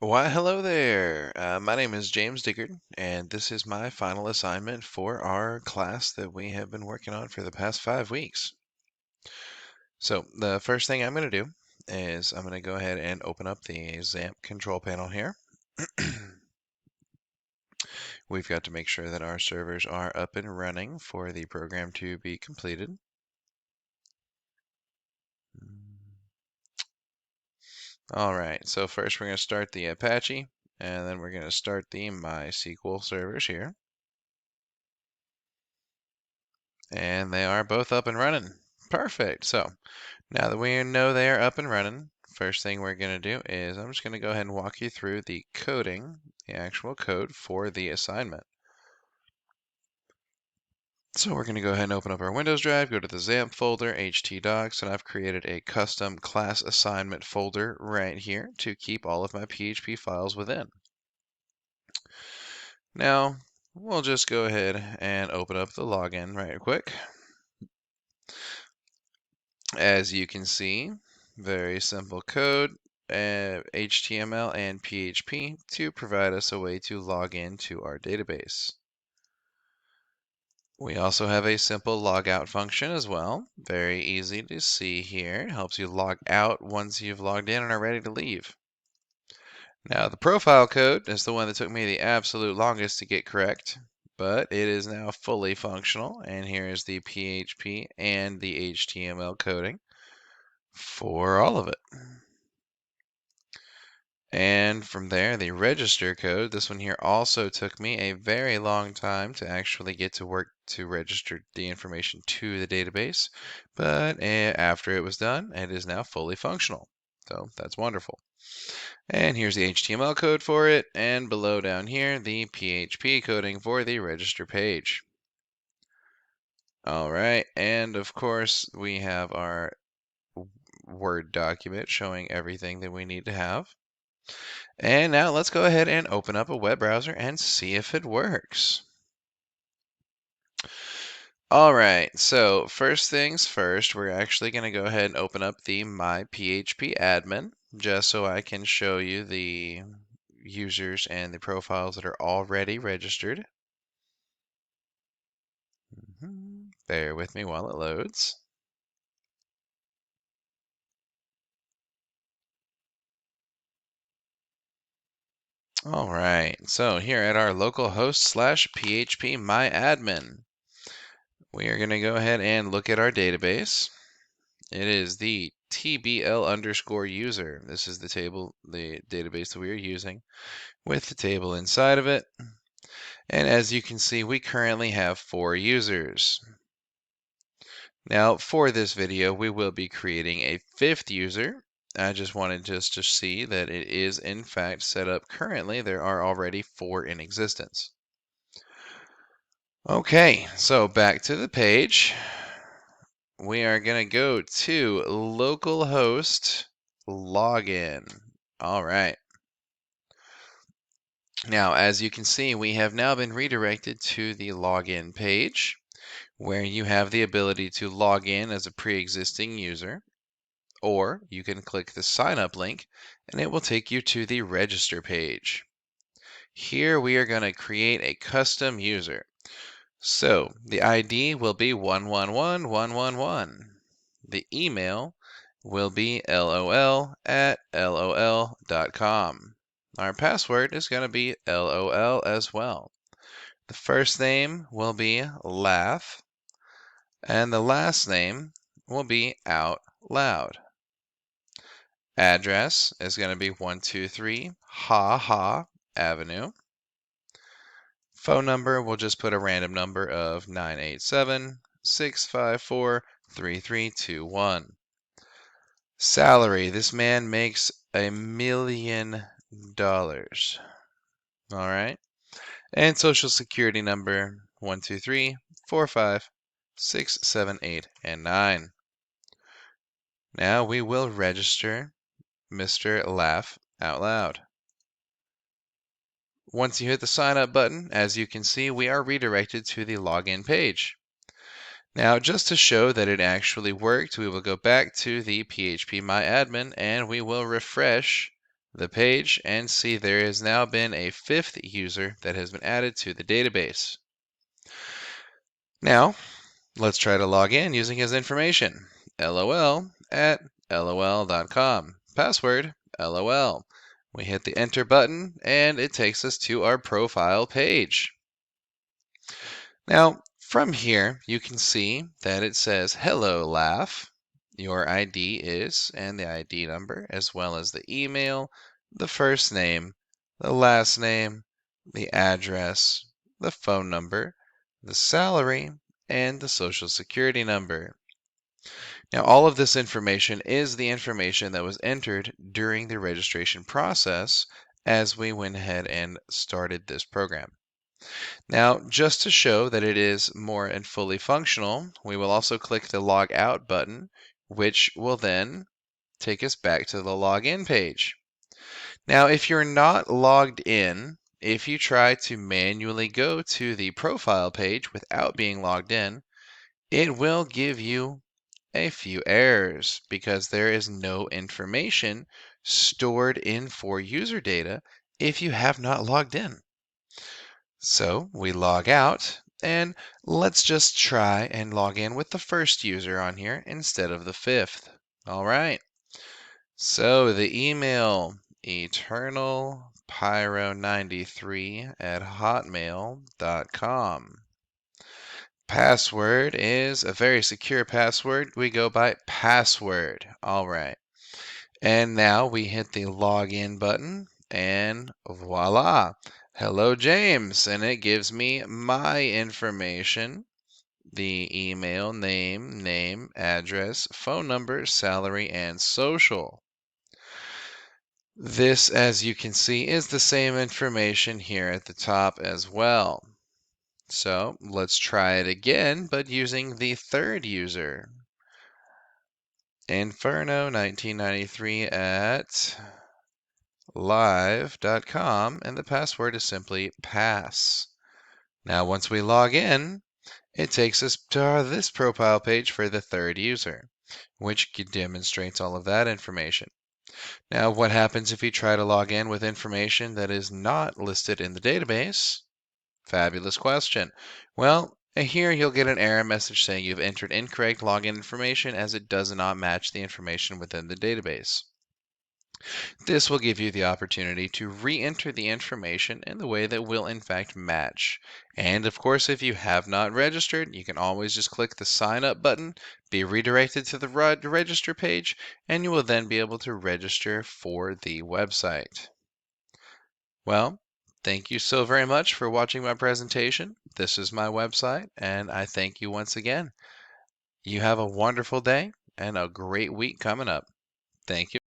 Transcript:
Why, hello there. My name is James Diggard, and this is my final assignment for our class that we have been working on for the past 5 weeks. So the first thing I'm going to do is I'm going to go ahead and open up the XAMPP control panel here. We've got to make sure that our servers are up and running for the program to be completed. All right, so first we're going to start the Apache, and then we're going to start the MySQL servers here. And they are both up and running. Perfect. So now that we know they are up and running, first thing we're going to do is I'm just going to go ahead and walk you through the coding, the actual code for the assignment. So we're going to go ahead and open up our Windows drive, go to the XAMPP folder, htdocs, and I've created a custom class assignment folder right here to keep all of my PHP files within. Now, we'll just go ahead and open up the login right quick. As you can see, very simple code, HTML and PHP to provide us a way to log into our database. We also have a simple logout function as well. Very easy to see here. It helps you log out once you've logged in and are ready to leave. Now, the profile code is the one that took me the absolute longest to get correct, but it is now fully functional. And here is the PHP and the HTML coding for all of it. And from there, the register code, this one here also took me a very long time to actually get to work to register the information to the database. But after it was done, it is now fully functional. So that's wonderful. And here's the HTML code for it. And below down here, the PHP coding for the register page. All right. And of course, we have our Word document showing everything that we need to have. And now let's go ahead and open up a web browser and see if it works. All right, so first things first, we're actually going to go ahead and open up the MyPHPAdmin just so I can show you the users and the profiles that are already registered. Bear with me while it loads. All right, so here at our localhost /PHP MyAdmin, we are going to go ahead and look at our database. It is the TBL_user. This is the table, the database that we are using with the table inside of it. And as you can see, we currently have 4 users. Now, for this video, we will be creating a 5th user. I just wanted to see that it is in fact set up currently. There are already 4 in existence. Okay, so back to the page. We are going to go to localhost login. All right. Now, as you can see, we have now been redirected to the login page where you have the ability to log in as a pre-existing user, or you can click the sign up link and it will take you to the register page. Here we are going to create a custom user. So the ID will be 111111. The email will be lol@lol.com. Our password is going to be LOL as well. The first name will be Laugh, and the last name will be Out Loud. Address is going to be 123 Ha Ha Avenue. Phone number, we'll just put a random number of 987-654-3321. Salary, this man makes $1 million. All right. And social security number 123 45 6 7 8 and 9. Now we will register Mr. Laugh Out Loud. Once you hit the sign up button, as you can see, we are redirected to the login page. Now, just to show that it actually worked, we will go back to the PHP MyAdmin and we will refresh the page and see there has now been a 5th user that has been added to the database. Now, let's try to log in using his information. lol@lol.com. Password, lol. We hit the enter button and it takes us to our profile page. Now, from here, you can see that it says, hello, Laugh. Your ID is, and the ID number, as well as the email, the first name, the last name, the address, the phone number, the salary, and the social security number. Now, all of this information is the information that was entered during the registration process as we went ahead and started this program. Now, just to show that it is more and fully functional, we will also click the Log Out button, which will then take us back to the Login page. Now, if you're not logged in, if you try to manually go to the profile page without being logged in, it will give you a few errors because there is no information stored in for user data if you have not logged in. So we log out and let's just try and log in with the first user on here instead of the 5th. All right. So the email eternalpyro93@hotmail.com. Password is a very secure password. We go by password. All right. And now we hit the login button and voila. Hello, James. And it gives me my information, the email, name, address, phone number, salary, and social. This, as you can see, is the same information here at the top as well. So let's try it again, but using the 3rd user. Inferno1993@live.com, and the password is simply pass. Now, once we log in, it takes us to this profile page for the 3rd user, which demonstrates all of that information. Now, what happens if you try to log in with information that is not listed in the database? Fabulous question. Well, here you'll get an error message saying you've entered incorrect login information as it does not match the information within the database. This will give you the opportunity to re-enter the information in the way that will in fact match. And of course, if you have not registered, you can always just click the sign up button, be redirected to the register page, and you will then be able to register for the website. Well, thank you so very much for watching my presentation. This is my website, and I thank you once again. You have a wonderful day and a great week coming up. Thank you.